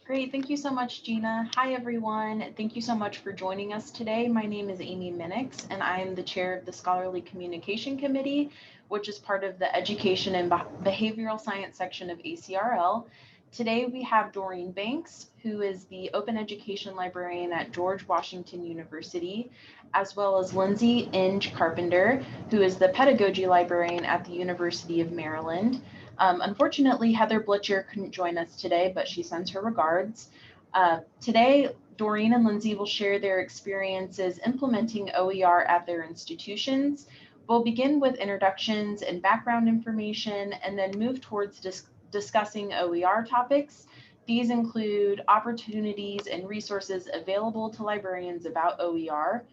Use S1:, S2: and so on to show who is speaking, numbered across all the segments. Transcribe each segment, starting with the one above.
S1: Great, thank you so much, Gina. Hi, everyone. Thank you so much for joining us today. My name is Amy Minix, and I am the chair of the Scholarly Communication Committee, which is part of the Education and Behavioral Science section of ACRL. Today, we have Doreen Banks, who is the Open Education Librarian at George Washington University, as well as Lindsay Inge Carpenter, who is the Pedagogy Librarian at the University of Maryland. Unfortunately, Heather Blitcher couldn't join us today, but she sends her regards. Today, Doreen and Lindsay will share their experiences implementing OER at their institutions. We'll begin with introductions and background information, and then move towards discussing OER topics. These include opportunities and resources available to librarians about OER,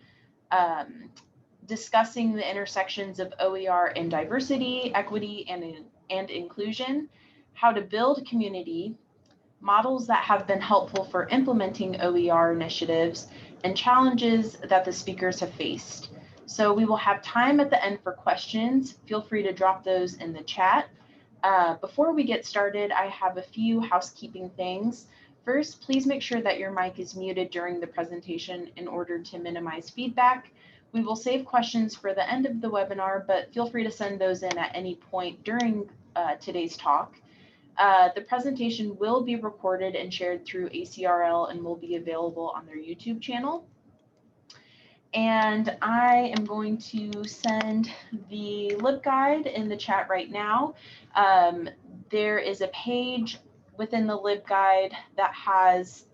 S1: discussing the intersections of OER and diversity, equity, and inclusion, how to build community, models that have been helpful for implementing OER initiatives, and challenges that the speakers have faced. So we will have time at the end for questions. Feel free to drop those in the chat. Before we get started, I have a few housekeeping things. First, please make sure that your mic is muted during the presentation in order to minimize feedback. We will save questions for the end of the webinar, but feel free to send those in at any point during today's talk. The presentation will be recorded and shared through ACRL and will be available on their YouTube channel. And I am going to send the LibGuide in the chat right now. There is a page within the LibGuide that has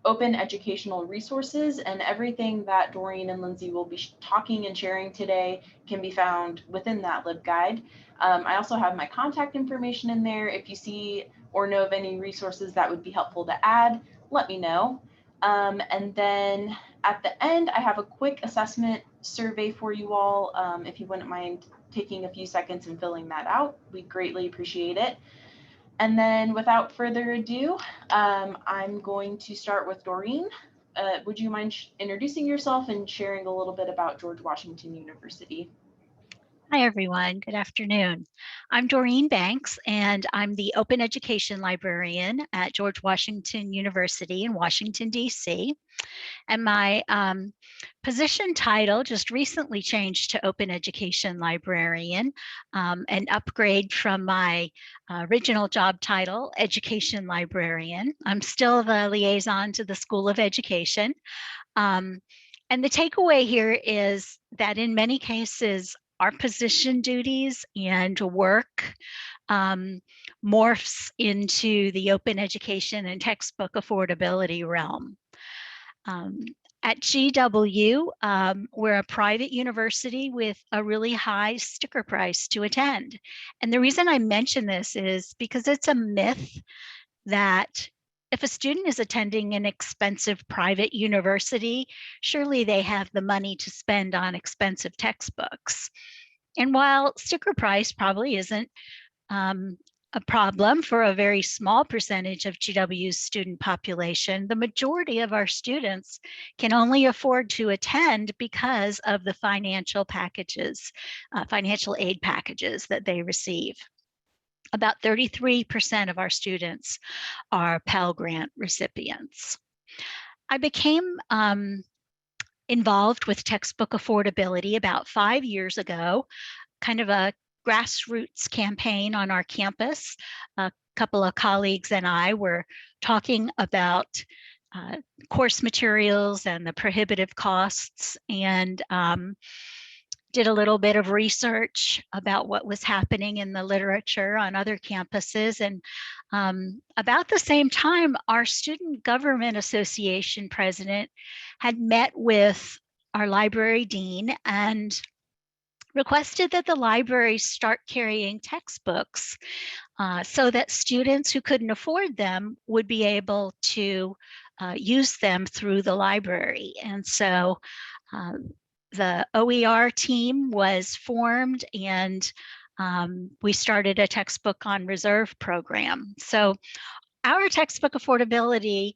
S1: open educational resources, and everything that Doreen and Lindsay will be talking and sharing today can be found within that LibGuide. I also have my contact information in there. If you see or know of any resources that would be helpful to add, let me know. And then at the end, I have a quick assessment survey for you all. If you wouldn't mind taking a few seconds and filling that out, we greatly appreciate it. And then without further ado, I'm going to start with Doreen. Would you mind introducing yourself and sharing a little bit about George Washington University?
S2: Hi, everyone. Good afternoon. I'm Doreen Banks, and I'm the Open Education Librarian at George Washington University in Washington, D.C. And my position title just recently changed to Open Education Librarian, an upgrade from my original job title, Education Librarian. I'm still the liaison to the School of Education. And the takeaway here is that in many cases, our position duties and work morphs into the open education and textbook affordability realm. At GW, we're a private university with a really high sticker price to attend. And the reason I mention this is because it's a myth that if a student is attending an expensive private university, surely they have the money to spend on expensive textbooks. And while sticker price probably isn't a problem for a very small percentage of GW's student population, the majority of our students can only afford to attend because of the financial packages, financial aid packages that they receive. About 33% of our students are Pell Grant recipients. I became involved with textbook affordability about 5 years ago, kind of a grassroots campaign on our campus. A couple of colleagues and I were talking about course materials and the prohibitive costs, and did a little bit of research about what was happening in the literature on other campuses. And about the same time, our Student Government Association president had met with our library dean and requested that the libraries start carrying textbooks so that students who couldn't afford them would be able to use them through the library. And so the OER team was formed, and we started a textbook on reserve program. So our textbook affordability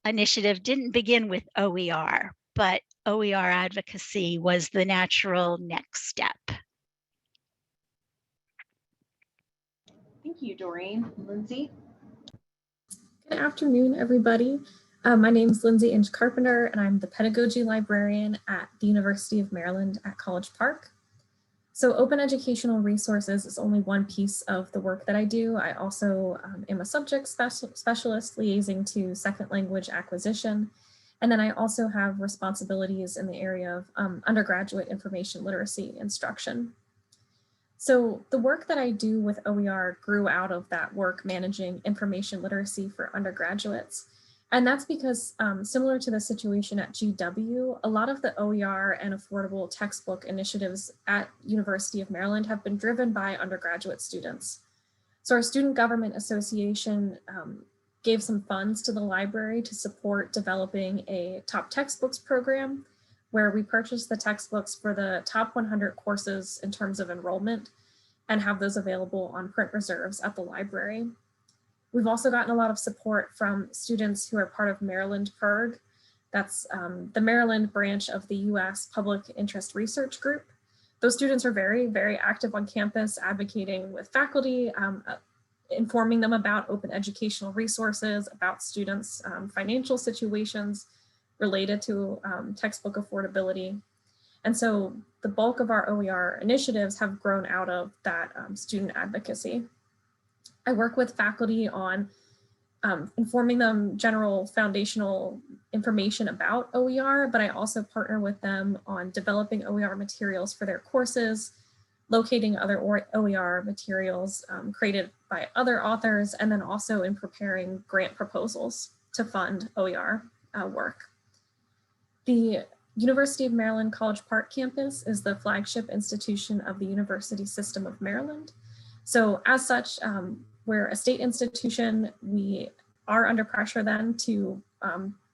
S2: initiative didn't begin with OER, but OER advocacy was the natural next step.
S1: Thank you, Doreen. Lindsay?
S3: Good afternoon, everybody. My name is Lindsay Inge Carpenter, and I'm the Pedagogy Librarian at the University of Maryland at College Park. So open educational resources is only one piece of the work that I do. I also am a subject specialist liaising to second language acquisition. And then I also have responsibilities in the area of undergraduate information literacy instruction. So the work that I do with OER grew out of that work managing information literacy for undergraduates. And that's because similar to the situation at GW, a lot of the OER and affordable textbook initiatives at University of Maryland have been driven by undergraduate students. So our Student Government Association gave some funds to the library to support developing a top textbooks program where we purchased the textbooks for the top 100 courses in terms of enrollment and have those available on print reserves at the library. We've also gotten a lot of support from students who are part of Maryland PIRG. That's the Maryland branch of the US Public Interest Research Group. Those students are very, very active on campus, advocating with faculty, informing them about open educational resources, about students' financial situations related to textbook affordability. And so the bulk of our OER initiatives have grown out of that student advocacy. I work with faculty on informing them general foundational information about OER, but I also partner with them on developing OER materials for their courses, locating other OER materials created by other authors, and then also in preparing grant proposals to fund OER work. The University of Maryland College Park campus is the flagship institution of the University System of Maryland. So as such, we're a state institution. We are under pressure then to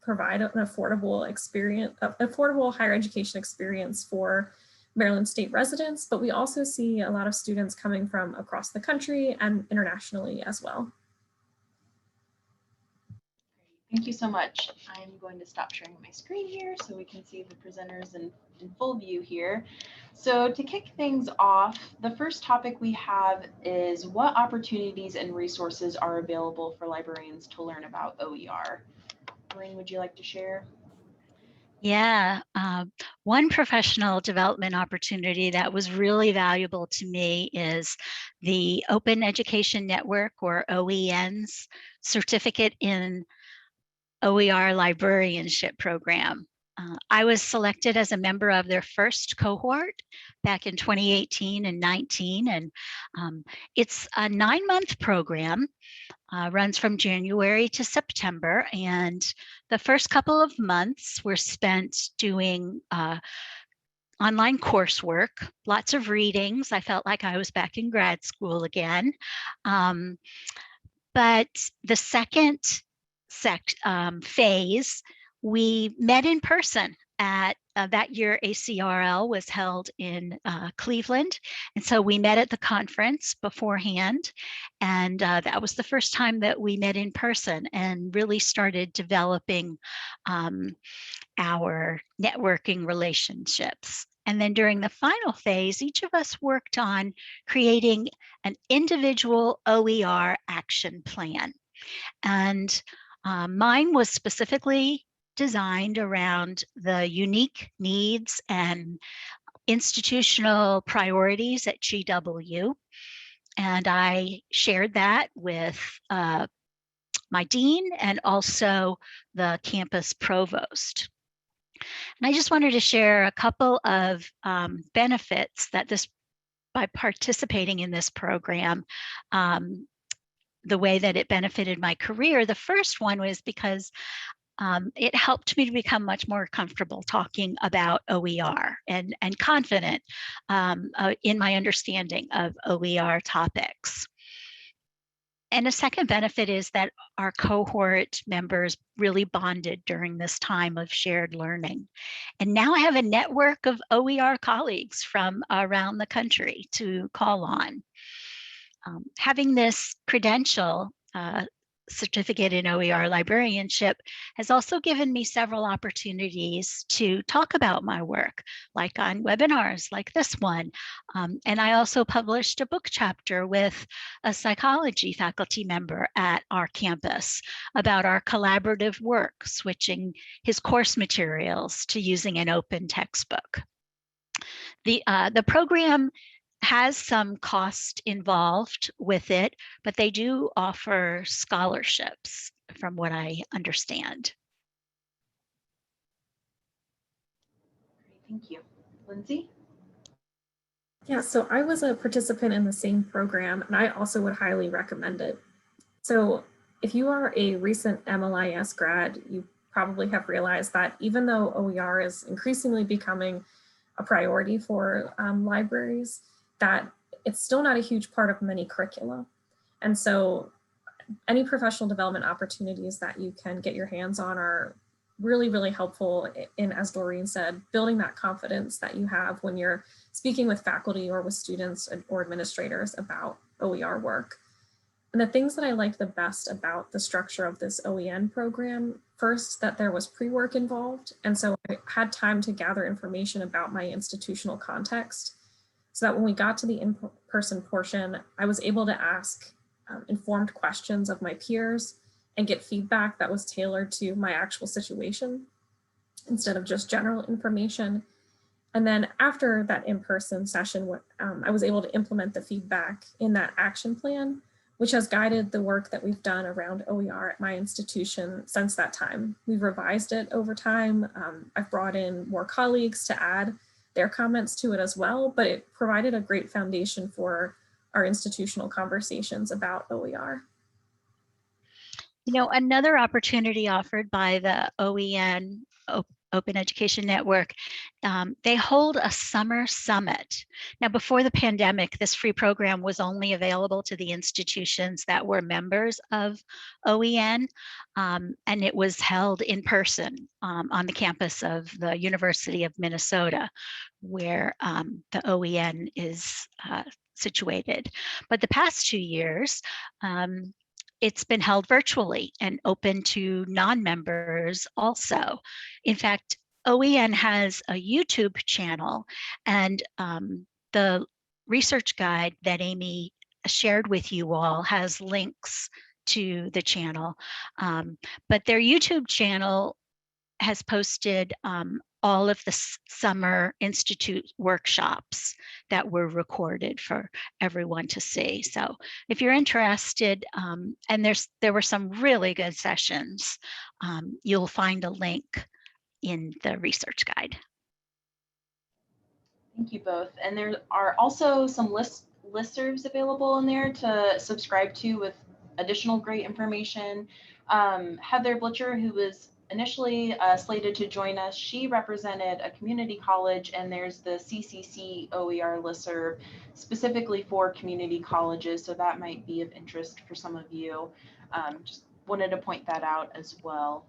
S3: provide an affordable experience, affordable higher education experience for Maryland state residents, but we also see a lot of students coming from across the country and internationally as well.
S1: Thank you so much. I'm going to stop sharing my screen here so we can see the presenters in full view here. So to kick things off, the first topic we have is what opportunities and resources are available for librarians to learn about OER? Lorraine, would you like to share?
S2: Yeah, one professional development opportunity that was really valuable to me is the Open Education Network, or OEN's certificate in OER Librarianship program. I was selected as a member of their first cohort back in 2018 and 19, and it's a 9-month program. Runs from January to September, and the first couple of months were spent doing online coursework, lots of readings. I felt like I was back in grad school again. But the second phase, we met in person at that year. ACRL was held in Cleveland, and so we met at the conference beforehand, and that was the first time that we met in person and really started developing our networking relationships. And then during the final phase, each of us worked on creating an individual OER action plan. And mine was specifically designed around the unique needs and institutional priorities at GW. And I shared that with my dean and also the campus provost. And I just wanted to share a couple of benefits that by participating in this program, the way that it benefited my career. The first one was because it helped me to become much more comfortable talking about OER and confident in my understanding of OER topics. And a second benefit is that our cohort members really bonded during this time of shared learning. And now I have a network of OER colleagues from around the country to call on. Having this credential certificate in OER librarianship has also given me several opportunities to talk about my work, like on webinars like this one. And I also published a book chapter with a psychology faculty member at our campus about our collaborative work, switching his course materials to using an open textbook. The program has some cost involved with it, but they do offer scholarships from what I understand.
S1: Thank you. Lindsay?
S3: Yeah, so I was a participant in the same program, and I also would highly recommend it. So if you are a recent MLIS grad, you probably have realized that even though OER is increasingly becoming a priority for libraries, that it's still not a huge part of many curricula. And so any professional development opportunities that you can get your hands on are really, really helpful in, as Doreen said, building that confidence that you have when you're speaking with faculty or with students or administrators about OER work. And the things that I liked the best about the structure of this OEN program, first, that there was pre-work involved. And so I had time to gather information about my institutional context, so that when we got to the in-person portion, I was able to ask informed questions of my peers and get feedback that was tailored to my actual situation instead of just general information. And then after that in-person session, I was able to implement the feedback in that action plan, which has guided the work that we've done around OER at my institution since that time. We've revised it over time. I've brought in more colleagues to add their comments to it as well, but it provided a great foundation for our institutional conversations about OER.
S2: You know, another opportunity offered by the OEN, Open Education Network, they hold a summer summit. Now, before the pandemic, this free program was only available to the institutions that were members of OEN, and it was held in person on the campus of the University of Minnesota, where the OEN is situated. But the past 2 years, it's been held virtually and open to non-members also. In fact, OEN has a YouTube channel, and the research guide that Amy shared with you all has links to the channel. But their YouTube channel has posted all of the Summer Institute workshops that were recorded for everyone to see. So if you're interested, and there were some really good sessions, you'll find a link in the research guide.
S1: Thank you both. And there are also some listservs available in there to subscribe to with additional great information. Heather Blitcher, who was initially slated to join us, she represented a community college, and there's the CCC OER listserv specifically for community colleges, so that might be of interest for some of you. Just wanted to point that out as well.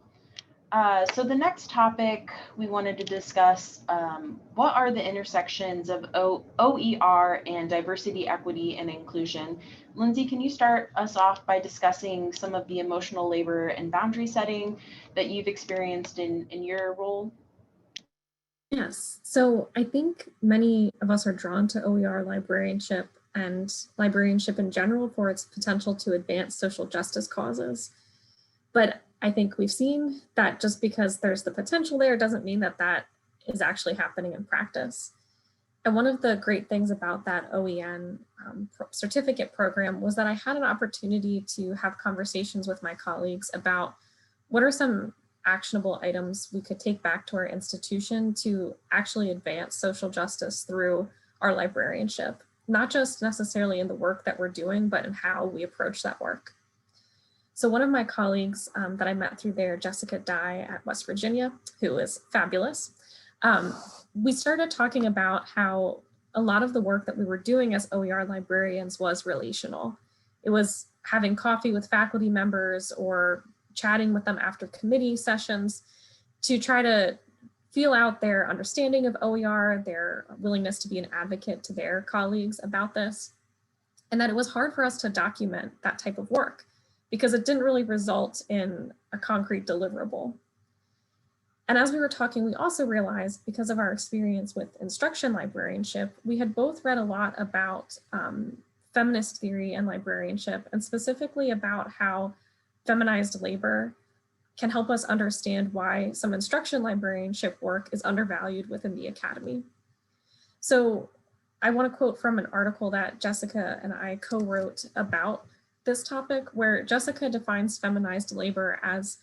S1: So the next topic we wanted to discuss, what are the intersections of OER and diversity, equity, and inclusion? Lindsay, can you start us off by discussing some of the emotional labor and boundary setting that you've experienced in your role?
S3: Yes, so I think many of us are drawn to OER librarianship and librarianship in general for its potential to advance social justice causes. But I think we've seen that just because there's the potential there doesn't mean that that is actually happening in practice. And one of the great things about that OEN certificate program was that I had an opportunity to have conversations with my colleagues about what are some actionable items we could take back to our institution to actually advance social justice through our librarianship, not just necessarily in the work that we're doing, but in how we approach that work. So one of my colleagues that I met through there, Jessica Dye at West Virginia, who is fabulous, we started talking about how a lot of the work that we were doing as OER librarians was relational. It was having coffee with faculty members or chatting with them after committee sessions to try to feel out their understanding of OER, their willingness to be an advocate to their colleagues about this, and that it was hard for us to document that type of work, because it didn't really result in a concrete deliverable. And as we were talking, we also realized, because of our experience with instruction librarianship, we had both read a lot about feminist theory and librarianship, and specifically about how feminized labor can help us understand why some instruction librarianship work is undervalued within the academy. So I want to quote from an article that Jessica and I co-wrote about this topic, where Jessica defines feminized labor as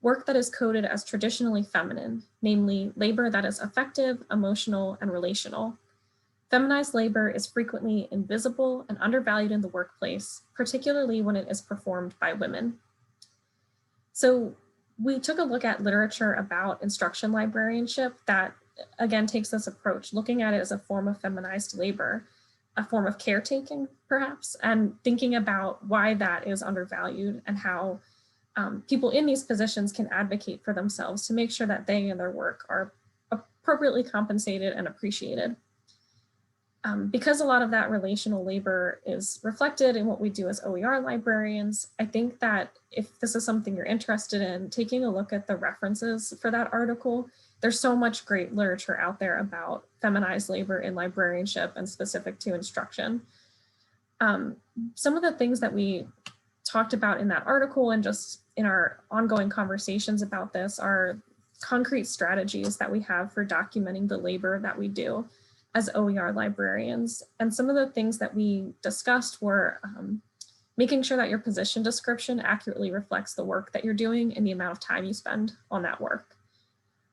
S3: work that is coded as traditionally feminine, namely labor that is affective, emotional, and relational. Feminized labor is frequently invisible and undervalued in the workplace, particularly when it is performed by women. So we took a look at literature about instruction librarianship that, again, takes this approach, looking at it as a form of feminized labor, a form of caretaking, perhaps, and thinking about why that is undervalued and how people in these positions can advocate for themselves to make sure that they and their work are appropriately compensated and appreciated. Because a lot of that relational labor is reflected in what we do as OER librarians, I think that if this is something you're interested in, taking a look at the references for that article, there's so much great literature out there about feminized labor in librarianship and specific to instruction. Some of the things that we talked about in that article and just in our ongoing conversations about this are concrete strategies that we have for documenting the labor that we do as OER librarians. And some of the things that we discussed were making sure that your position description accurately reflects the work that you're doing and the amount of time you spend on that work.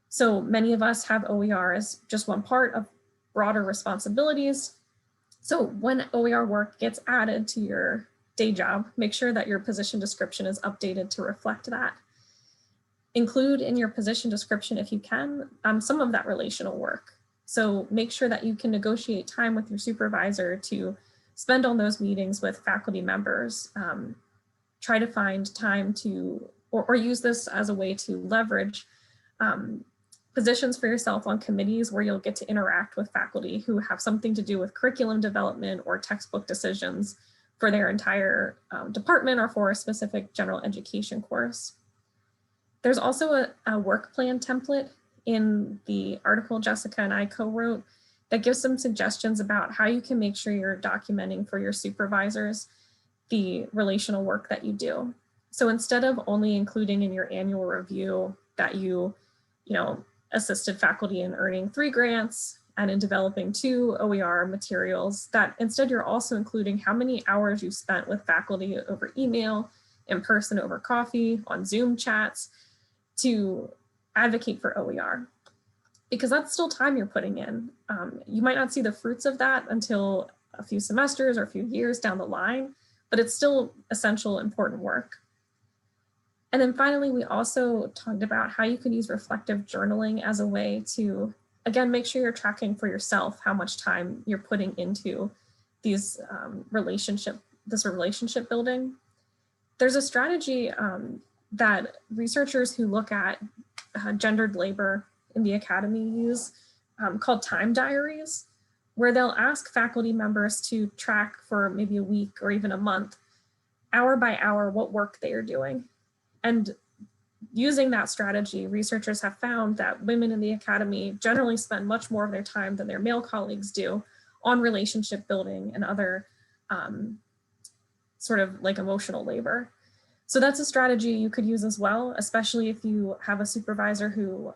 S3: So many of us have OER as just one part of broader responsibilities. So when OER work gets added to your day job, make sure that your position description is updated to reflect that. Include in your position description, if you can, some of that relational work. So make sure that you can negotiate time with your supervisor to spend on those meetings with faculty members. Try to find time to, or use this as a way to leverage positions for yourself on committees where you'll get to interact with faculty who have something to do with curriculum development or textbook decisions for their entire department or for a specific general education course. There's also a work plan template in the article Jessica and I co-wrote that gives some suggestions about how you can make sure you're documenting for your supervisors the relational work that you do. So instead of only including in your annual review that you assisted faculty in earning 3 grants and in developing 2 OER materials, that instead you're also including how many hours you spent with faculty over email, in person over coffee, on Zoom chats, to advocate for OER, because that's still time you're putting in. You might not see the fruits of that until a few semesters or a few years down the line, but it's still essential, important work. And then finally, we also talked about how you could use reflective journaling as a way to, again, make sure you're tracking for yourself how much time you're putting into these relationship building. There's a strategy that researchers who look at gendered labor in the academy use called time diaries, where they'll ask faculty members to track for maybe a week or even a month, hour by hour, what work they are doing. And using that strategy, researchers have found that women in the academy generally spend much more of their time than their male colleagues do on relationship building and other sort of like emotional labor. So that's a strategy you could use as well, especially if you have a supervisor who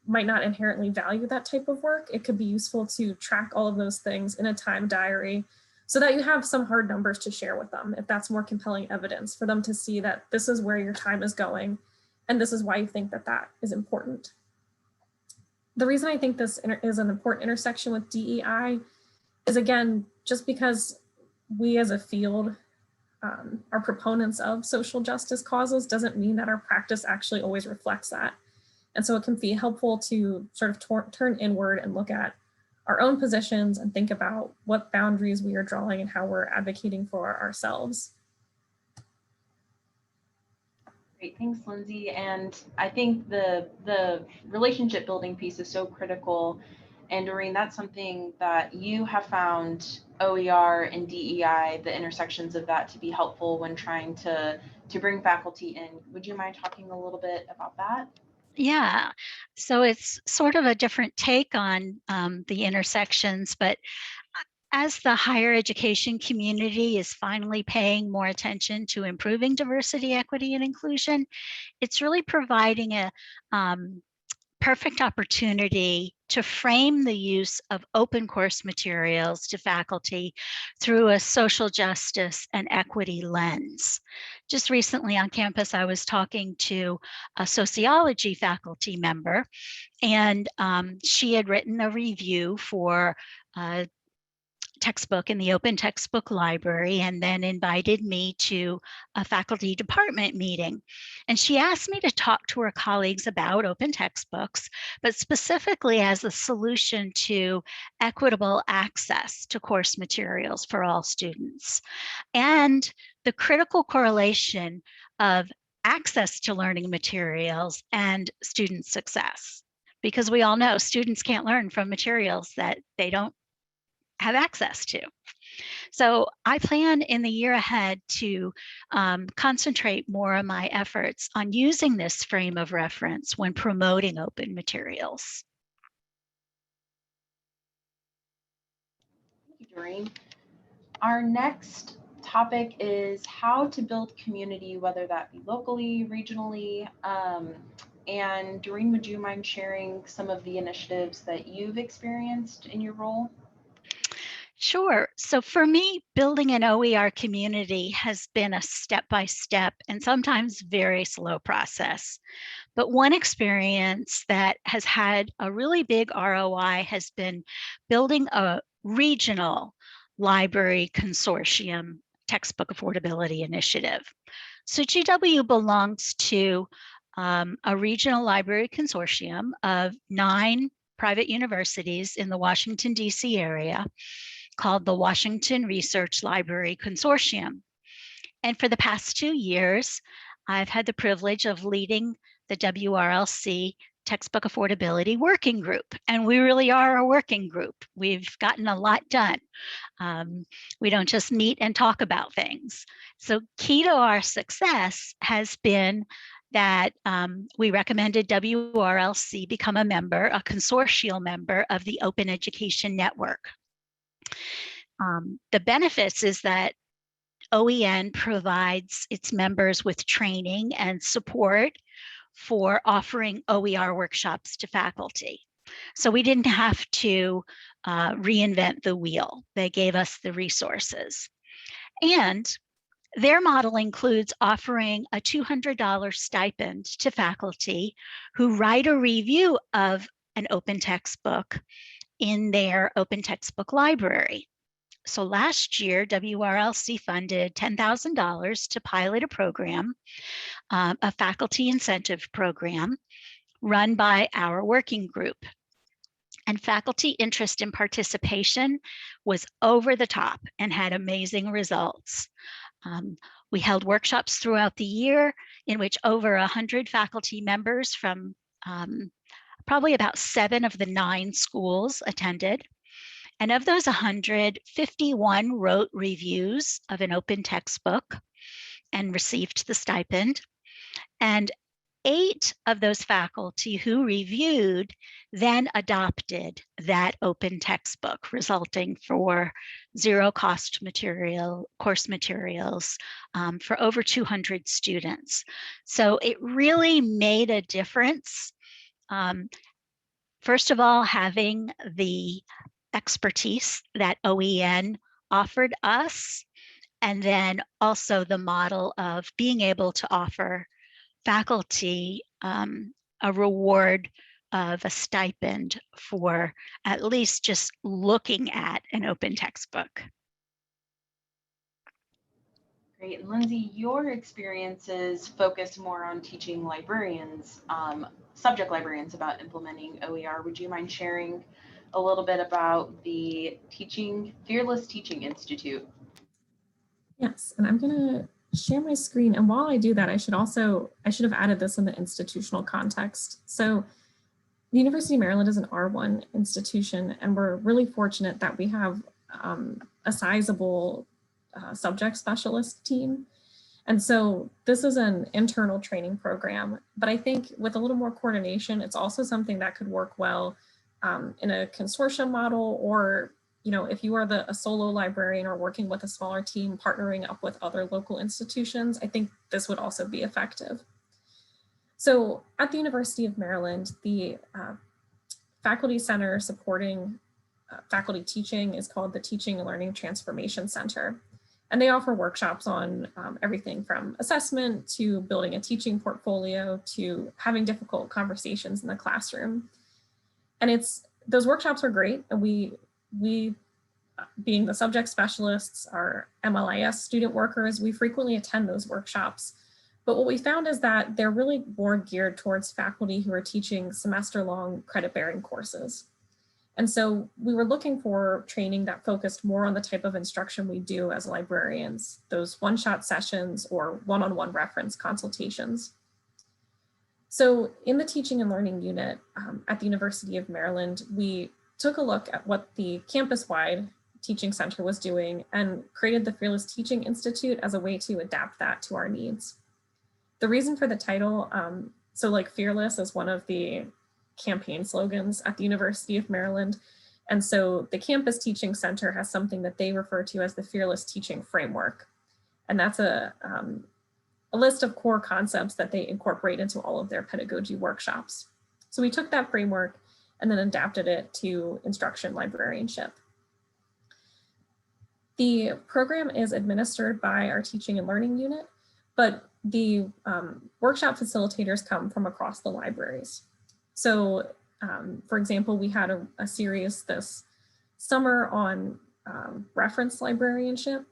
S3: might not inherently value that type of work. It could be useful to track all of those things in a time diary so that you have some hard numbers to share with them, if that's more compelling evidence for them to see that this is where your time is going and this is why you think that that is important. The reason I think this is an important intersection with DEI is, again, just because we as a field are proponents of social justice causes doesn't mean that our practice actually always reflects that. And so it can be helpful to sort of turn inward and look at our own positions and think about what boundaries we are drawing and how we're advocating for ourselves.
S1: Great, thanks, Lindsay. And I think the relationship building piece is so critical. And Doreen, that's something that you have found OER and DEI, the intersections of that, to be helpful when trying to bring faculty in. Would you mind talking a little bit about that?
S2: Yeah, so it's sort of a different take on the intersections, but as the higher education community is finally paying more attention to improving diversity, equity, and inclusion, it's really providing a perfect opportunity to frame the use of open course materials to faculty through a social justice and equity lens. Just recently on campus, I was talking to a sociology faculty member, and she had written a review for textbook in the open textbook library, and then invited me to a faculty department meeting. And she asked me to talk to her colleagues about open textbooks, but specifically as a solution to equitable access to course materials for all students, and the critical correlation of access to learning materials and student success. Because we all know students can't learn from materials that they don't have access to. So I plan in the year ahead to concentrate more of my efforts on using this frame of reference when promoting open materials.
S1: Thank you, Doreen. Our next topic is how to build community, whether that be locally, regionally. And Doreen, would you mind sharing some of the initiatives that you've experienced in your role?
S2: Sure. So for me, building an OER community has been a step-by-step and sometimes very slow process. But one experience that has had a really big ROI has been building a regional library consortium textbook affordability initiative. So GW belongs to a regional library consortium of 9 private universities in the Washington, D.C. area, called the Washington Research Library Consortium. And for the past 2 years, I've had the privilege of leading the WRLC Textbook Affordability Working Group. And we really are a working group. We've gotten a lot done. We don't just meet and talk about things. So key to our success has been that we recommended WRLC become a member, a consortial member of the Open Education Network. The benefits is that OEN provides its members with training and support for offering OER workshops to faculty. So we didn't have to reinvent the wheel. They gave us the resources. And their model includes offering a $200 stipend to faculty who write a review of an open textbook in their open textbook library. So last year, WRLC funded $10,000 to pilot a program, a faculty incentive program run by our working group. And faculty interest and participation was over the top and had amazing results. We held workshops throughout the year in which over 100 faculty members from probably about 7 of the 9 schools attended. And of those 100, 51 wrote reviews of an open textbook and received the stipend. And 8 of those faculty who reviewed then adopted that open textbook, resulting for zero cost course materials for over 200 students. So it really made a difference. First of all, having the expertise that OEN offered us, and then also the model of being able to offer faculty a reward of a stipend for at least just looking at an open textbook.
S1: Great. And Lindsay, your experiences focus more on teaching librarians, subject librarians, about implementing OER. Would you mind sharing a little bit about the Fearless Teaching Institute?
S3: Yes, and I'm going to share my screen. And while I do that, I should have added this in the institutional context. So the University of Maryland is an R1 institution, and we're really fortunate that we have a sizable subject specialist team. And so this is an internal training program, but I think with a little more coordination, it's also something that could work well in a consortium model, or if you are a solo librarian or working with a smaller team, partnering up with other local institutions, I think this would also be effective. So at the University of Maryland, the faculty center supporting faculty teaching is called the Teaching and Learning Transformation Center. And they offer workshops on everything from assessment to building a teaching portfolio to having difficult conversations in the classroom. And those workshops are great. And we being the subject specialists, our MLIS student workers, we frequently attend those workshops. But what we found is that they're really more geared towards faculty who are teaching semester-long credit-bearing courses. And so we were looking for training that focused more on the type of instruction we do as librarians, those one-shot sessions or one-on-one reference consultations. So in the teaching and learning unit at the University of Maryland, we took a look at what the campus-wide teaching center was doing and created the Fearless Teaching Institute as a way to adapt that to our needs. The reason for the title, so like Fearless is one of the campaign slogans at the University of Maryland. And so the Campus Teaching Center has something that they refer to as the Fearless Teaching Framework. And that's a list of core concepts that they incorporate into all of their pedagogy workshops. So we took that framework and then adapted it to instruction librarianship. The program is administered by our teaching and learning unit, but the workshop facilitators come from across the libraries. So for example, we had a series this summer on reference librarianship,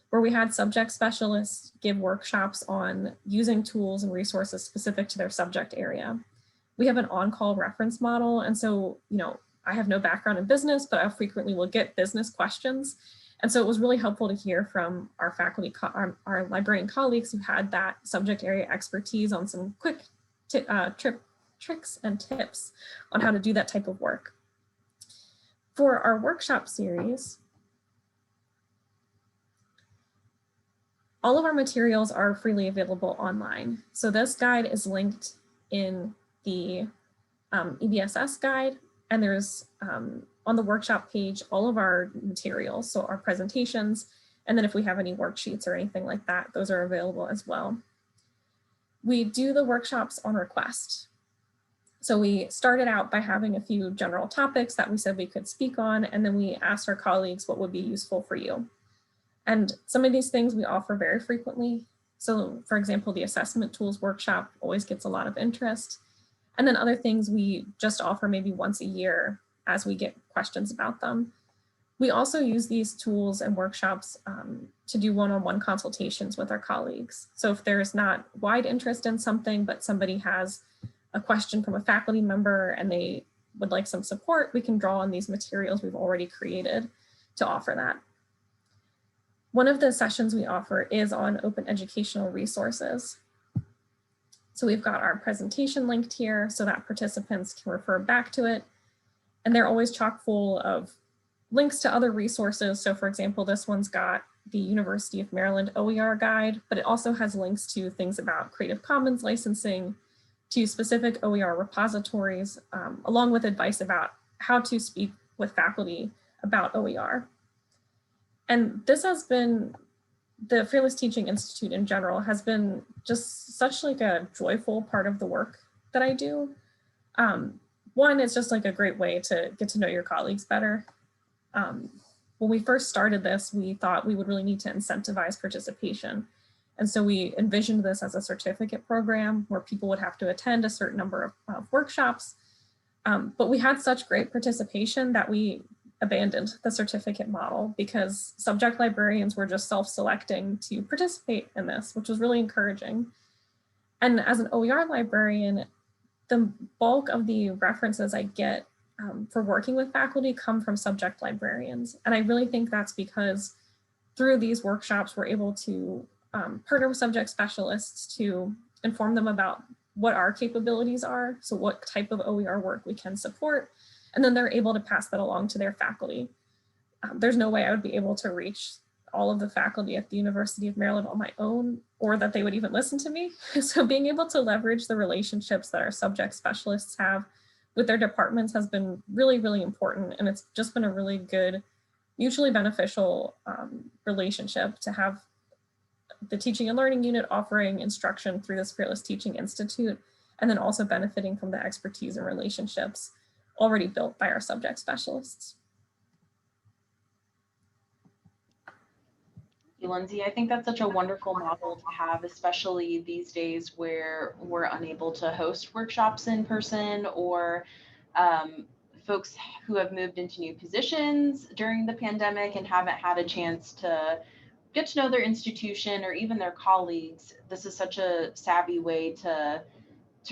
S3: where we had subject specialists give workshops on using tools and resources specific to their subject area. We have an on-call reference model. And so, I have no background in business, but I frequently will get business questions. And so it was really helpful to hear from our faculty, our librarian colleagues who had that subject area expertise on some quick tricks and tips on how to do that type of work. For our workshop series, all of our materials are freely available online. So this guide is linked in the EBSS guide, and there's on the workshop page, all of our materials, so our presentations, and then if we have any worksheets or anything like that, those are available as well. We do the workshops on request. So we started out by having a few general topics that we said we could speak on, and then we asked our colleagues what would be useful for you. And some of these things we offer very frequently. So for example, the assessment tools workshop always gets a lot of interest. And then other things we just offer maybe once a year as we get questions about them. We also use these tools and workshops to do one-on-one consultations with our colleagues. So if there's not wide interest in something, but somebody has a question from a faculty member and they would like some support, we can draw on these materials we've already created to offer that. One of the sessions we offer is on open educational resources. So we've got our presentation linked here so that participants can refer back to it. And they're always chock full of links to other resources. So for example, this one's got the University of Maryland OER guide, but it also has links to things about Creative Commons licensing, to specific OER repositories, along with advice about how to speak with faculty about OER. And this has been, the Fearless Teaching Institute in general has been just such like a joyful part of the work that I do. One, it's just like a great way to get to know your colleagues better. When we first started this, we thought we would really need to incentivize participation. And so we envisioned this as a certificate program where people would have to attend a certain number of workshops. But we had such great participation that we abandoned the certificate model because subject librarians were just self-selecting to participate in this, which was really encouraging. And as an OER librarian, the bulk of the references I get for working with faculty come from subject librarians. And I really think that's because through these workshops, we're able to partner with subject specialists to inform them about what our capabilities are, so what type of OER work we can support, and then they're able to pass that along to their faculty. There's no way I would be able to reach all of the faculty at the University of Maryland on my own, or that they would even listen to me. So being able to leverage the relationships that our subject specialists have with their departments has been really, really important. And it's just been a really good, mutually beneficial relationship to have the Teaching and Learning Unit offering instruction through this Fearless Teaching Institute, and then also benefiting from the expertise and relationships already built by our subject specialists.
S1: Lindsay, I think that's such a wonderful model to have, especially these days where we're unable to host workshops in person, or folks who have moved into new positions during the pandemic and haven't had a chance to get to know their institution or even their colleagues. This is such a savvy way to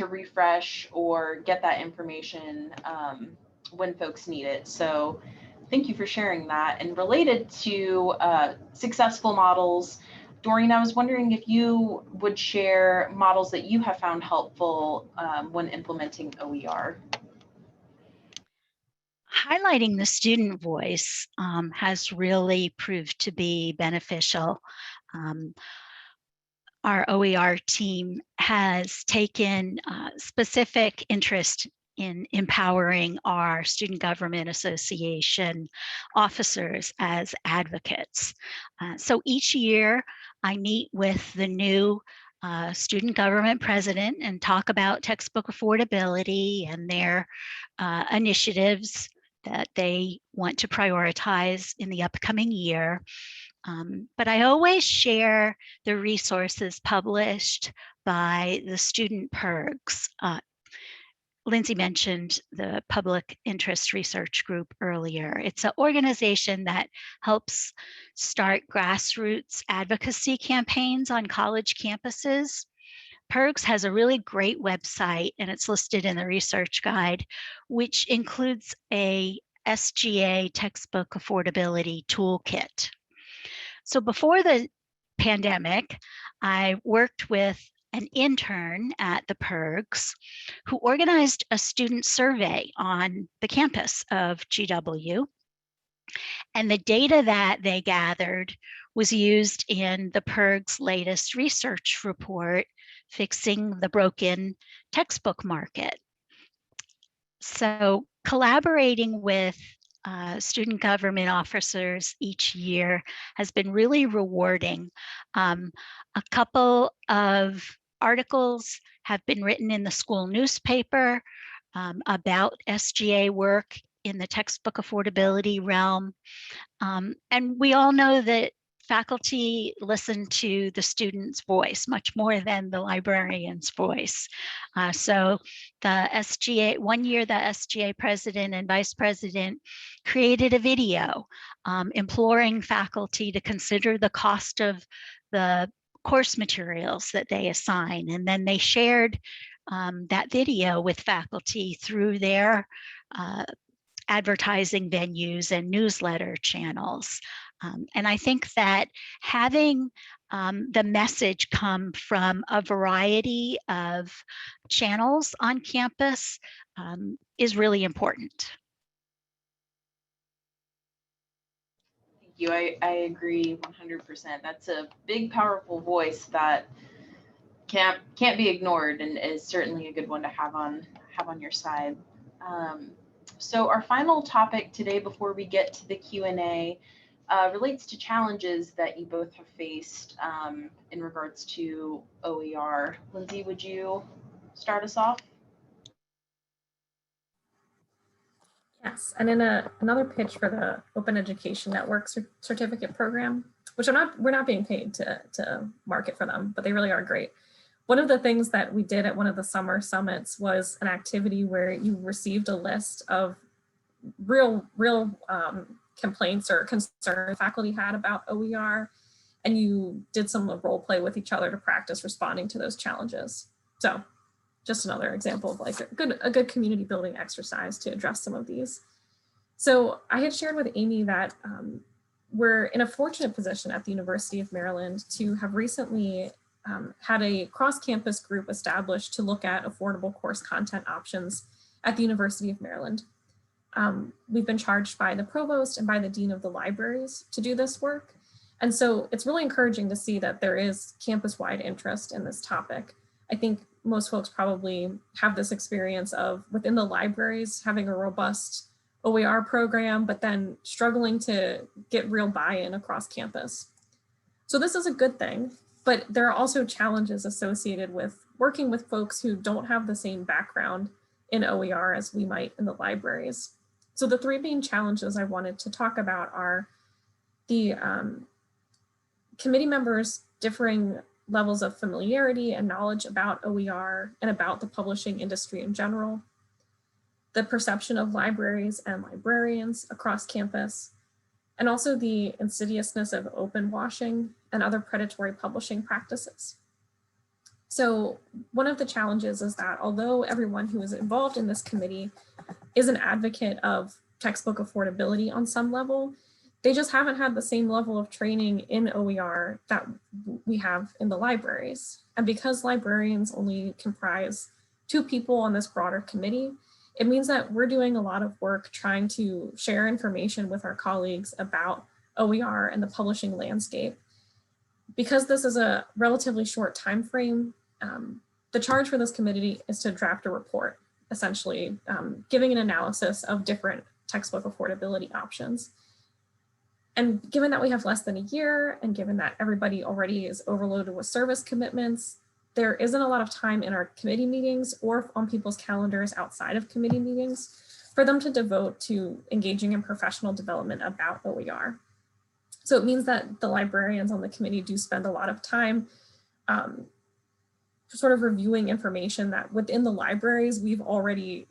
S1: refresh or get that information when folks need it. So thank you for sharing that. And related to successful models, Doreen, I was wondering if you would share models that you have found helpful when implementing OER.
S2: Highlighting the student voice has really proved to be beneficial. Our OER team has taken specific interest in empowering our Student Government Association officers as advocates. So each year I meet with the new student government president and talk about textbook affordability and their initiatives that they want to prioritize in the upcoming year. But I always share the resources published by the student PIRGs. Lindsay mentioned the Public Interest Research Group earlier. It's an organization that helps start grassroots advocacy campaigns on college campuses. PIRGs has a really great website, and it's listed in the research guide, which includes a SGA textbook affordability toolkit. So before the pandemic, I worked with an intern at the PIRGs who organized a student survey on the campus of GW. And the data that they gathered was used in the PIRG's latest research report, Fixing the Broken Textbook Market. So collaborating with student government officers each year has been really rewarding. A couple of articles have been written in the school newspaper about SGA work in the textbook affordability realm. And we all know that faculty listen to the student's voice much more than the librarian's voice. So the SGA, one year the SGA president and vice president created a video imploring faculty to consider the cost of the course materials that they assign. And then they shared that video with faculty through their advertising venues and newsletter channels. And I think that having the message come from a variety of channels on campus is really important.
S1: Thank you. I agree 100%. That's a big, powerful voice that can't be ignored, and is certainly a good one to have on your side. So our final topic today, before we get to the Q&A, relates to challenges that you both have faced in regards to OER. Lindsay, would you start us off?
S3: Yes, and in another pitch for the Open Education Network certificate program, which we're not being paid to market for them, but they really are great. One of the things that we did at one of the summer summits was an activity where you received a list of real complaints or concerns faculty had about OER, and you did some role play with each other to practice responding to those challenges. So just another example of like a good community building exercise to address some of these. So I had shared with Amy that we're in a fortunate position at the University of Maryland to have recently had a cross-campus group established to look at affordable course content options at the University of Maryland. We've been charged by the provost and by the dean of the libraries to do this work. And so it's really encouraging to see that there is campus-wide interest in this topic. I think most folks probably have this experience of within the libraries having a robust OER program, but then struggling to get real buy-in across campus. So this is a good thing, but there are also challenges associated with working with folks who don't have the same background in OER as we might in the libraries. So the three main challenges I wanted to talk about are the committee members' differing levels of familiarity and knowledge about OER and about the publishing industry in general, the perception of libraries and librarians across campus, and also the insidiousness of open washing and other predatory publishing practices. So one of the challenges is that although everyone who is involved in this committee is an advocate of textbook affordability on some level, they just haven't had the same level of training in OER that we have in the libraries. And because librarians only comprise 2 people on this broader committee, it means that we're doing a lot of work trying to share information with our colleagues about OER and the publishing landscape. Because this is a relatively short time frame, the charge for this committee is to draft a report, essentially giving an analysis of different textbook affordability options. And given that we have less than a year, and given that everybody already is overloaded with service commitments, there isn't a lot of time in our committee meetings or on people's calendars outside of committee meetings for them to devote to engaging in professional development about OER. So it means that the librarians on the committee do spend a lot of time sort of reviewing information that within the libraries, we've already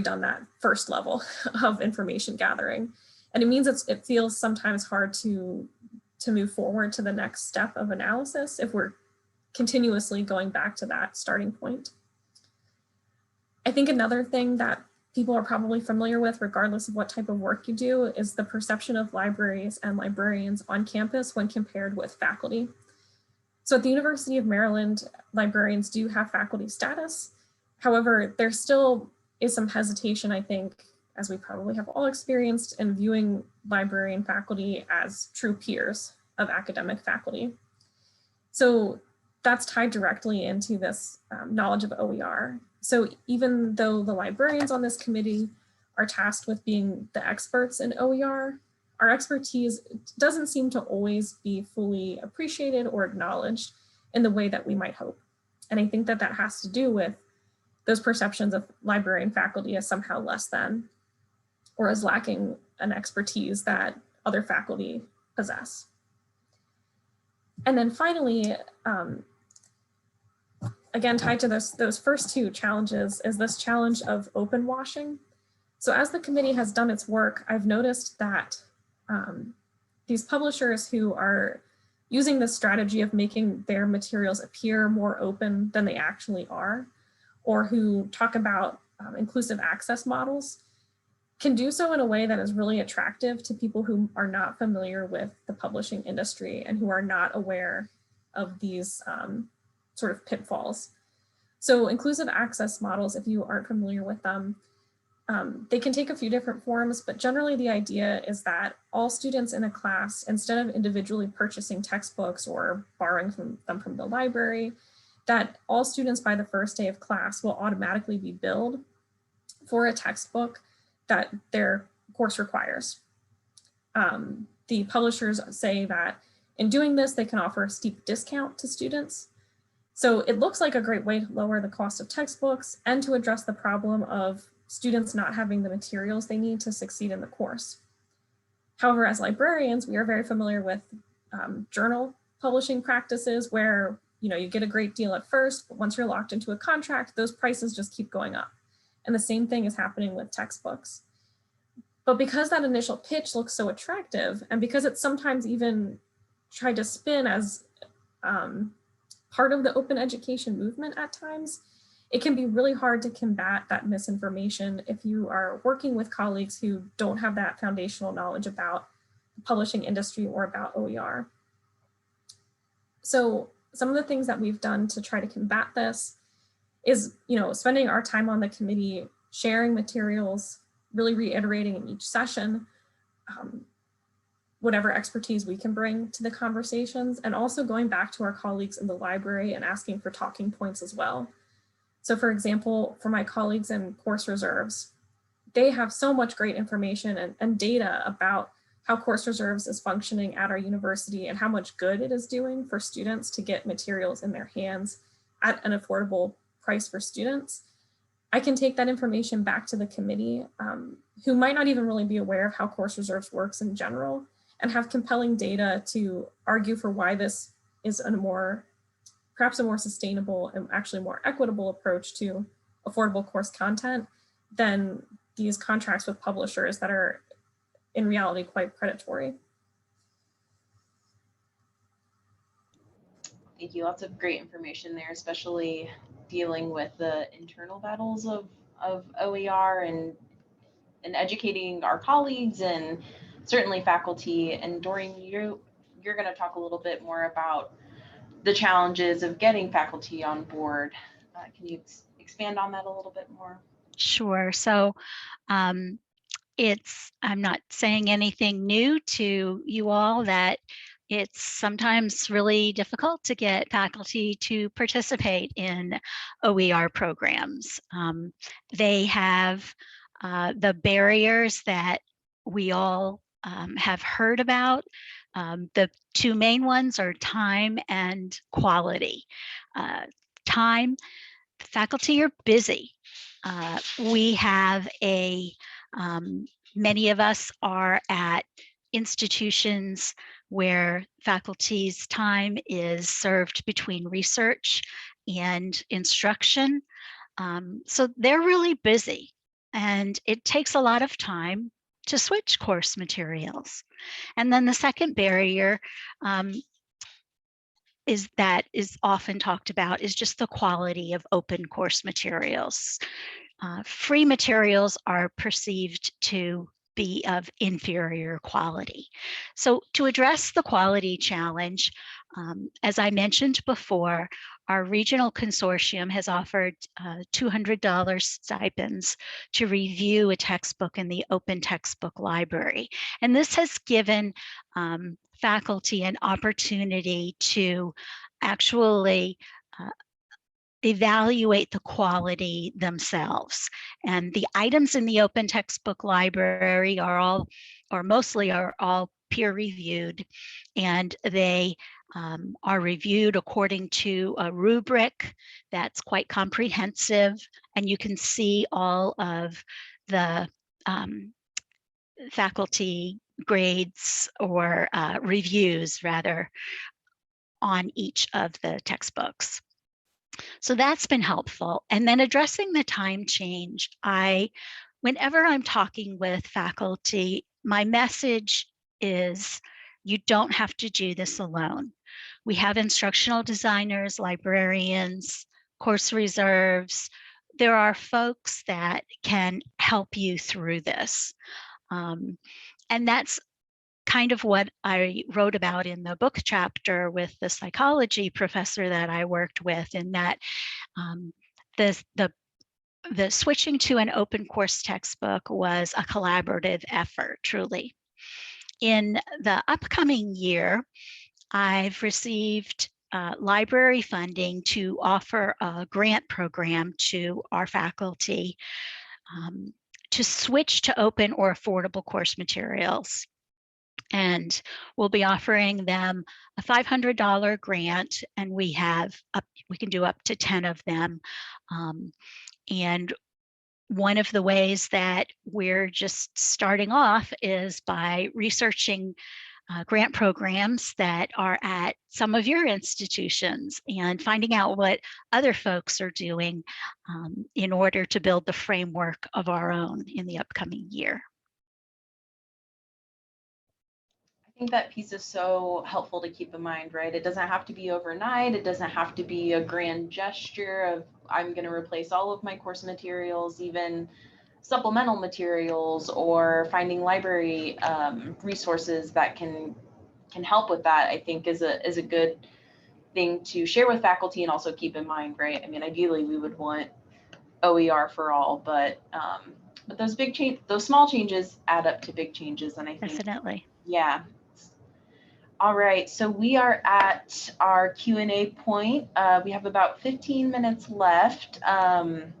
S3: done that first level of information gathering. And it means it feels sometimes hard to move forward to the next step of analysis if we're continuously going back to that starting point. I think another thing that people are probably familiar with, regardless of what type of work you do, is the perception of libraries and librarians on campus when compared with faculty. So at the University of Maryland, librarians do have faculty status. However, there still is some hesitation, I think, as we probably have all experienced, in viewing librarian faculty as true peers of academic faculty. So that's tied directly into this knowledge of OER. So even though the librarians on this committee are tasked with being the experts in OER, our expertise doesn't seem to always be fully appreciated or acknowledged in the way that we might hope. And I think that that has to do with those perceptions of librarian faculty as somehow less than, or as lacking an expertise that other faculty possess. And then finally, again, tied to those first 2 challenges is this challenge of open washing. So as the committee has done its work, I've noticed that these publishers who are using this strategy of making their materials appear more open than they actually are, or who talk about inclusive access models, can do so in a way that is really attractive to people who are not familiar with the publishing industry and who are not aware of these sort of pitfalls. So inclusive access models, if you aren't familiar with them, they can take a few different forms, but generally the idea is that all students in a class, instead of individually purchasing textbooks or borrowing them from the library, that all students by the first day of class will automatically be billed for a textbook that their course requires. The publishers say that in doing this, they can offer a steep discount to students. So it looks like a great way to lower the cost of textbooks and to address the problem of students not having the materials they need to succeed in the course. However, as librarians, we are very familiar with journal publishing practices where you get a great deal at first, but once you're locked into a contract, those prices just keep going up. And the same thing is happening with textbooks. But because that initial pitch looks so attractive, and because it's sometimes even tried to spin as part of the open education movement at times, it can be really hard to combat that misinformation if you are working with colleagues who don't have that foundational knowledge about the publishing industry or about OER. So some of the things that we've done to try to combat this is, spending our time on the committee, sharing materials, really reiterating in each session whatever expertise we can bring to the conversations, and also going back to our colleagues in the library and asking for talking points as well. So for example, for my colleagues in course reserves, they have so much great information and data about how course reserves is functioning at our university and how much good it is doing for students to get materials in their hands at an affordable price for students. I can take that information back to the committee, who might not even really be aware of how course reserves works in general, and have compelling data to argue for why this is perhaps a more sustainable and actually more equitable approach to affordable course content than these contracts with publishers that are in reality quite predatory.
S1: Thank you. Lots of great information there, especially dealing with the internal battles of OER and educating our colleagues and certainly faculty. And Doreen, you're going to talk a little bit more about the challenges of getting faculty on board. Can you expand on that a little bit more?
S2: Sure. So I'm not saying anything new to you all, that it's sometimes really difficult to get faculty to participate in OER programs. They have the barriers that we all have heard about. The two main ones are time and quality. Time, faculty are busy. We have many of us are at institutions where faculty's time is served between research and instruction. So they're really busy, and it takes a lot of time to switch course materials. And then the second barrier is often talked about is just the quality of open course materials. Free materials are perceived to be of inferior quality. So to address the quality challenge, as I mentioned before, our regional consortium has offered $200 stipends to review a textbook in the open textbook library. And this has given faculty an opportunity to actually evaluate the quality themselves. And the items in the open textbook library are all, or mostly are all peer reviewed, and they are reviewed according to a rubric that's quite comprehensive, and you can see all of the faculty grades or reviews rather on each of the textbooks. So that's been helpful. And then addressing the time change, whenever I'm talking with faculty, my message is you don't have to do this alone. We have instructional designers, librarians, course reserves. There are folks that can help you through this. And that's kind of what I wrote about in the book chapter with the psychology professor that I worked with, in that the switching to an open course textbook was a collaborative effort, truly. In the upcoming year, I've received library funding to offer a grant program to our faculty to switch to open or affordable course materials. And we'll be offering them a $500 grant, and we can do up to 10 of them. And one of the ways that we're just starting off is by researching grant programs that are at some of your institutions and finding out what other folks are doing in order to build the framework of our own in the upcoming year.
S1: I think that piece is so helpful to keep in mind, right? It doesn't have to be overnight. It doesn't have to be a grand gesture of I'm going to replace all of my course materials, even supplemental materials, or finding library resources that can help with that. I think is a good thing to share with faculty and also keep in mind, right? I mean, ideally we would want OER for all, but those small changes add up to big changes, and I think
S2: Definitely.
S1: yeah. All right, so we are at our Q&A point. We have about 15 minutes left, and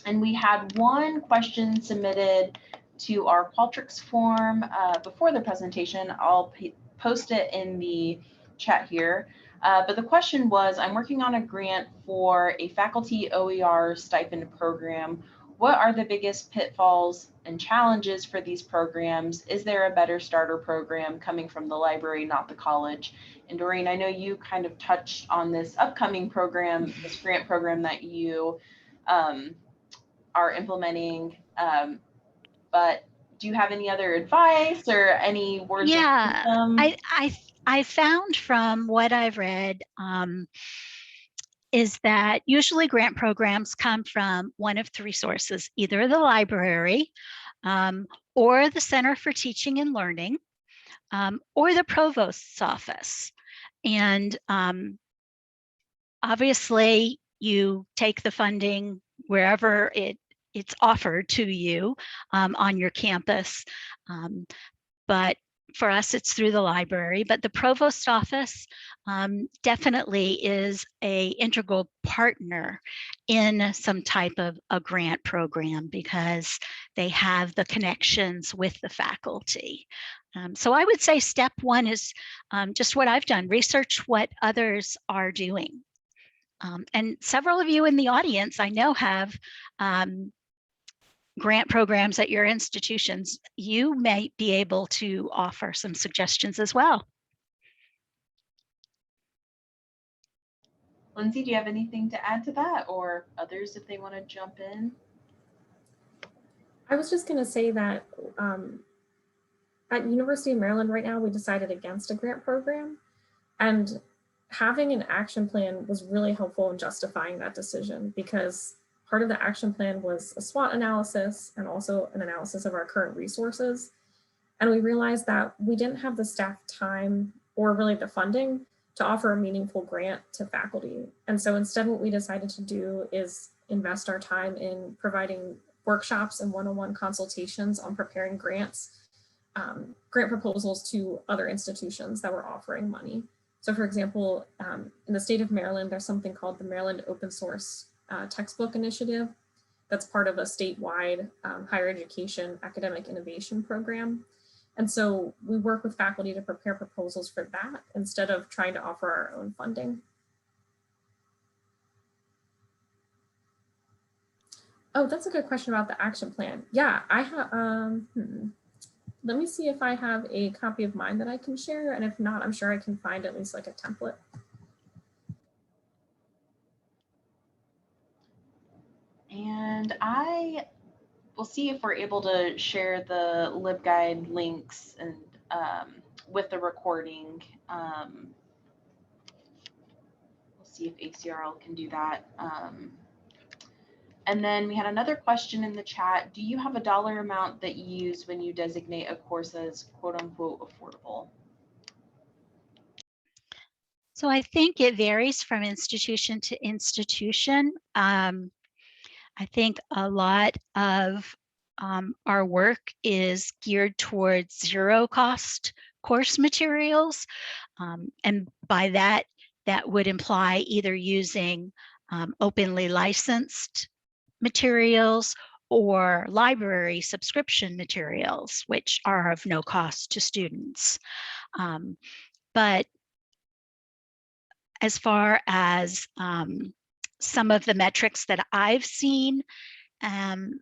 S1: we had one question submitted to our Qualtrics form before the presentation. I'll post it in the chat here. But the question was, I'm working on a grant for a faculty OER stipend program. What are the biggest pitfalls and challenges for these programs? Is there a better starter program coming from the library, not the college? And Doreen, I know you kind of touched on this upcoming program, this grant program that you are implementing, but do you have any other advice or any words of wisdom?
S2: I found from what I've read is that usually grant programs come from one of three sources, either the library or the Center for Teaching and Learning or the provost's office. And obviously you take the funding wherever it's offered to you on your campus. But for us, it's through the library, but the provost office definitely is an integral partner in some type of a grant program because they have the connections with the faculty. So I would say step one is just what I've done, research what others are doing. And several of you in the audience I know have grant programs at your institutions. You may be able to offer some suggestions as well.
S1: Lindsay, do you have anything to add to that, or others if they want to jump in?
S3: I was just going to say that at University of Maryland right now, we decided against a grant program, and having an action plan was really helpful in justifying that decision, because part of the action plan was a SWOT analysis and also an analysis of our current resources. And we realized that we didn't have the staff time or really the funding to offer a meaningful grant to faculty. And so instead what we decided to do is invest our time in providing workshops and one-on-one consultations on preparing grants, grant proposals to other institutions that were offering money. So for example, in the state of Maryland, there's something called the Maryland Open Source Textbook Initiative that's part of a statewide higher education academic innovation program. And so we work with faculty to prepare proposals for that instead of trying to offer our own funding. Oh, that's a good question about the action plan. Yeah, I have, let me see if I have a copy of mine that I can share. And if not, I'm sure I can find at least like a template.
S1: And I will see if we're able to share the LibGuide links and with the recording. We'll see if ACRL can do that. And then we had another question in the chat. Do you have a dollar amount that you use when you designate a course as quote unquote affordable?
S2: So I think it varies from institution to institution. I think a lot of our work is geared towards zero cost course materials. And by that, that would imply either using openly licensed materials or library subscription materials, which are of no cost to students. But as far as some of the metrics that I've seen, under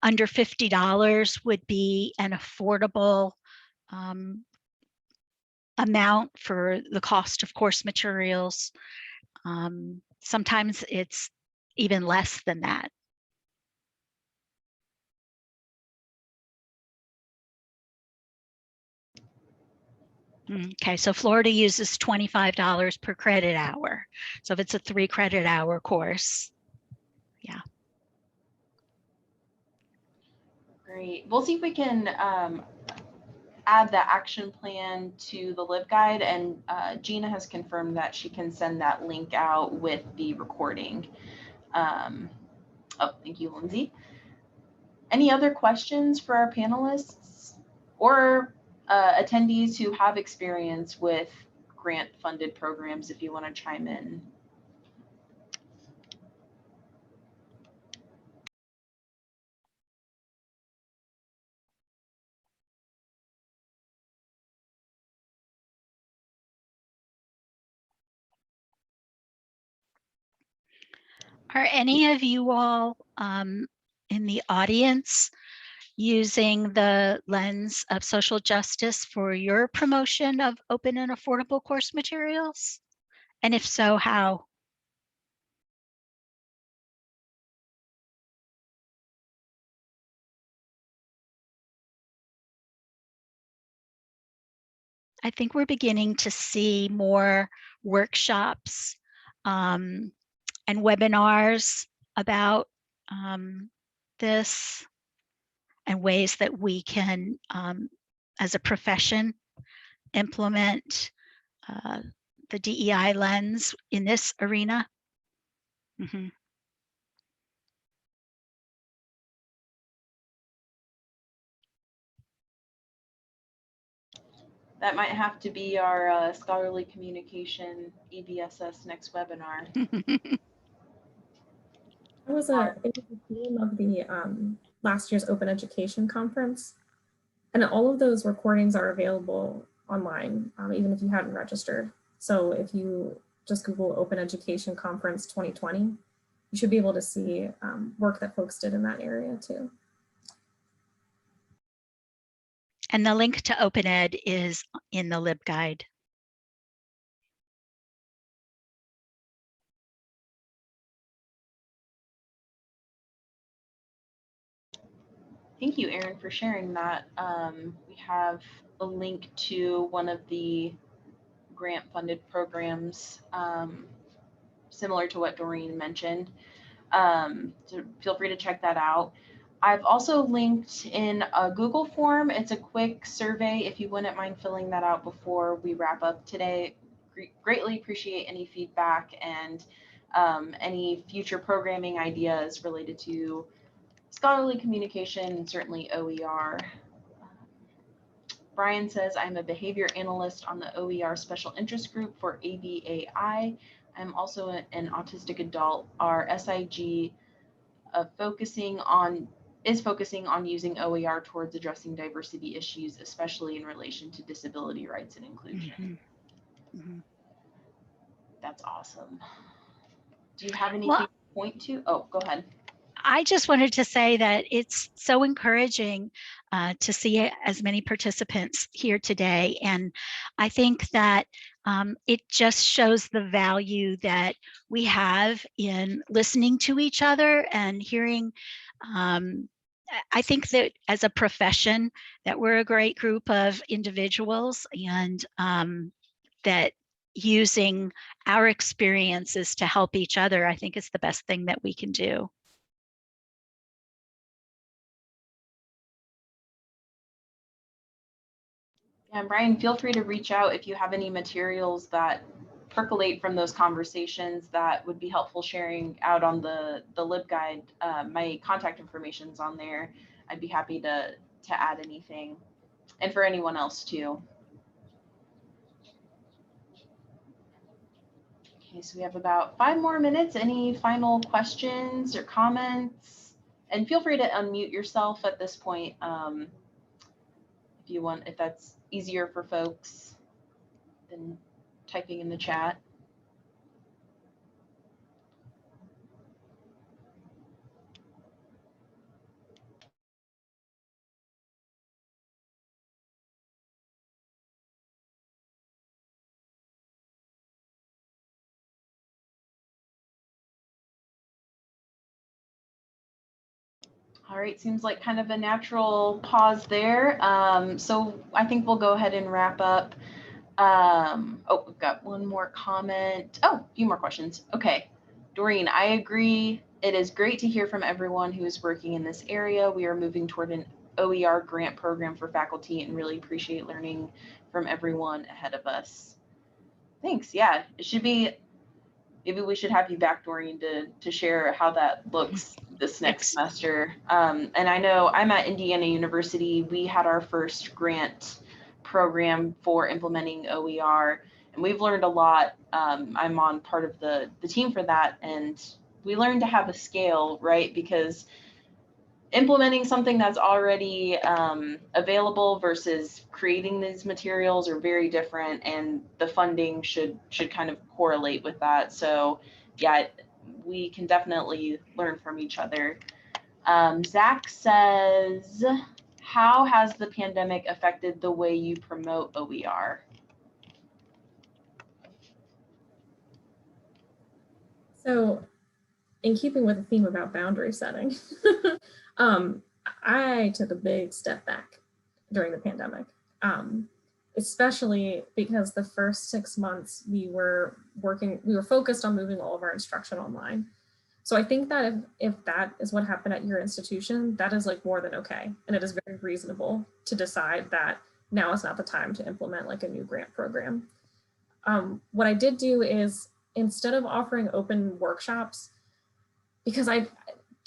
S2: $50 would be an affordable amount for the cost of course materials. Sometimes it's even less than that. Okay, so Florida uses $25 per credit hour. So if it's a 3 credit hour course, yeah.
S1: Great. We'll see if we can add the action plan to the LibGuide, and Gina has confirmed that she can send that link out with the recording. Oh, thank you, Lindsay. Any other questions for our panelists or attendees who have experience with grant-funded programs, if you want to chime in?
S2: Are any of you all in the audience using the lens of social justice for your promotion of open and affordable course materials? And if so, how? I think we're beginning to see more workshops and webinars about this and ways that we can, as a profession, implement the DEI lens in this arena. Mm-hmm.
S1: That might have to be our Scholarly Communication EBSS next webinar.
S3: It was a theme of the last year's Open Education Conference. And all of those recordings are available online, even if you hadn't registered. So if you just Google Open Education Conference 2020, you should be able to see work that folks did in that area too.
S2: And the link to OpenEd is in the LibGuide.
S1: Thank you, Erin, for sharing that. We have a link to one of the grant-funded programs similar to what Doreen mentioned. So feel free to check that out. I've also linked in a Google form. It's a quick survey. If you wouldn't mind filling that out before we wrap up today, greatly appreciate any feedback and any future programming ideas related to scholarly communication and certainly OER. Brian says, I'm a behavior analyst on the OER special interest group for ABAI. I'm also an autistic adult. Our SIG is focusing on using OER towards addressing diversity issues, especially in relation to disability rights and inclusion.
S2: Mm-hmm. Mm-hmm.
S1: That's awesome. Do you have anything to point to? Oh, go ahead.
S2: I just wanted to say that it's so encouraging to see as many participants here today. And I think that it just shows the value that we have in listening to each other and hearing. I think that as a profession that we're a great group of individuals, and that using our experiences to help each other, I think is the best thing that we can do.
S1: And Brian, feel free to reach out if you have any materials that percolate from those conversations that would be helpful sharing out on the LibGuide. My contact information's on there. I'd be happy to add anything, and for anyone else too. Okay, so we have about 5 more minutes. Any final questions or comments? And feel free to unmute yourself at this point if you want, if that's easier for folks than typing in the chat. All right, seems like kind of a natural pause there. So I think we'll go ahead and wrap up. Oh, we've got one more comment. Oh, a few more questions. Okay, Doreen, I agree. It is great to hear from everyone who is working in this area. We are moving toward an OER grant program for faculty and really appreciate learning from everyone ahead of us. Thanks. Yeah, it should be, maybe we should have you back, Doreen, to share how that looks this next semester. And I know I'm at Indiana University. We had our first grant program for implementing OER, and we've learned a lot. I'm on part of the team for that, and we learned to have a scale, right? Because implementing something that's already available versus creating these materials are very different, and the funding should kind of correlate with that. So yeah, we can definitely learn from each other. Zach says, how has the pandemic affected the way you promote OER?
S3: So in keeping with the theme about boundary setting, I took a big step back during the pandemic, especially because the first 6 months we were focused on moving all of our instruction online. So I think that if that is what happened at your institution, that is like more than okay. And it is very reasonable to decide that now is not the time to implement like a new grant program. What I did do is, instead of offering open workshops, because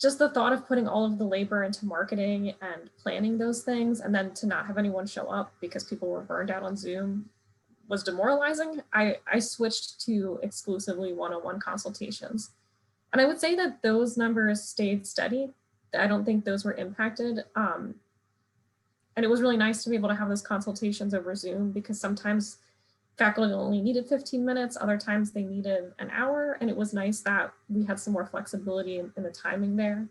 S3: just the thought of putting all of the labor into marketing and planning those things and then to not have anyone show up because people were burned out on Zoom was demoralizing. I switched to exclusively one-on-one consultations. And I would say that those numbers stayed steady. I don't think those were impacted. And it was really nice to be able to have those consultations over Zoom, because sometimes faculty only needed 15 minutes, other times they needed an hour, and it was nice that we had some more flexibility in the timing there.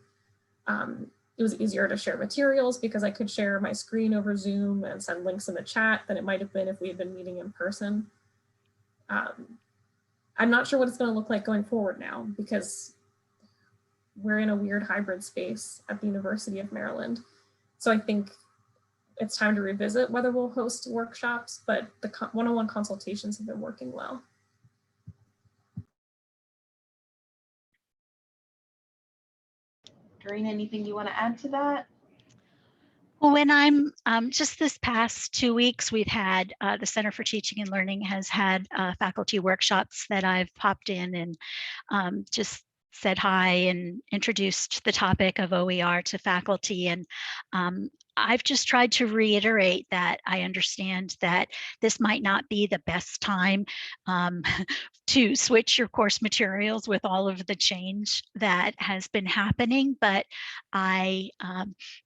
S3: It was easier to share materials because I could share my screen over Zoom and send links in the chat than it might have been if we had been meeting in person. I'm not sure what it's going to look like going forward now, because we're in a weird hybrid space at the University of Maryland. So I think it's time to revisit whether we'll host workshops, but the one-on-one consultations have been working well.
S1: Doreen, anything you want to add to that?
S2: Well, when I'm just this past 2 weeks, we've had the Center for Teaching and Learning has had faculty workshops that I've popped in and just said hi and introduced the topic of OER to faculty. And I've just tried to reiterate that I understand that this might not be the best time to switch your course materials with all of the change that has been happening, but I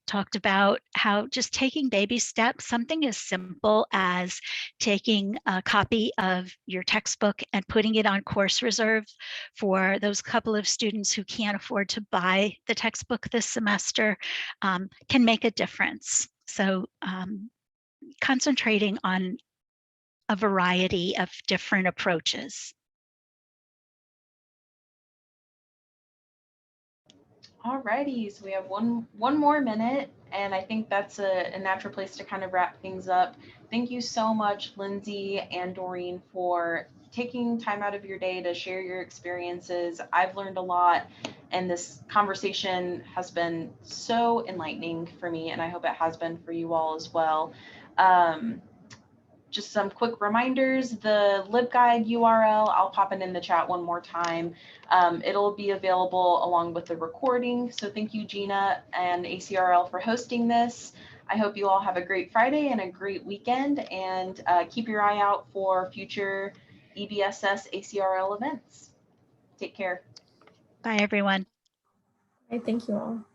S2: talked about how just taking baby steps, something as simple as taking a copy of your textbook and putting it on course reserve for those couple of students who can't afford to buy the textbook this semester can make a difference. So concentrating on a variety of different approaches.
S1: Alrighty, so we have one more minute, and I think that's a natural place to kind of wrap things up. Thank you so much, Lindsay and Doreen, for taking time out of your day to share your experiences. I've learned a lot, and this conversation has been so enlightening for me, and I hope it has been for you all as well. Just some quick reminders, the LibGuide URL, I'll pop it in the chat one more time. It'll be available along with the recording. So thank you, Gina and ACRL, for hosting this. I hope you all have a great Friday and a great weekend, and keep your eye out for future EBSS ACRL events. Take care.
S2: Bye, everyone.
S3: Thank you all.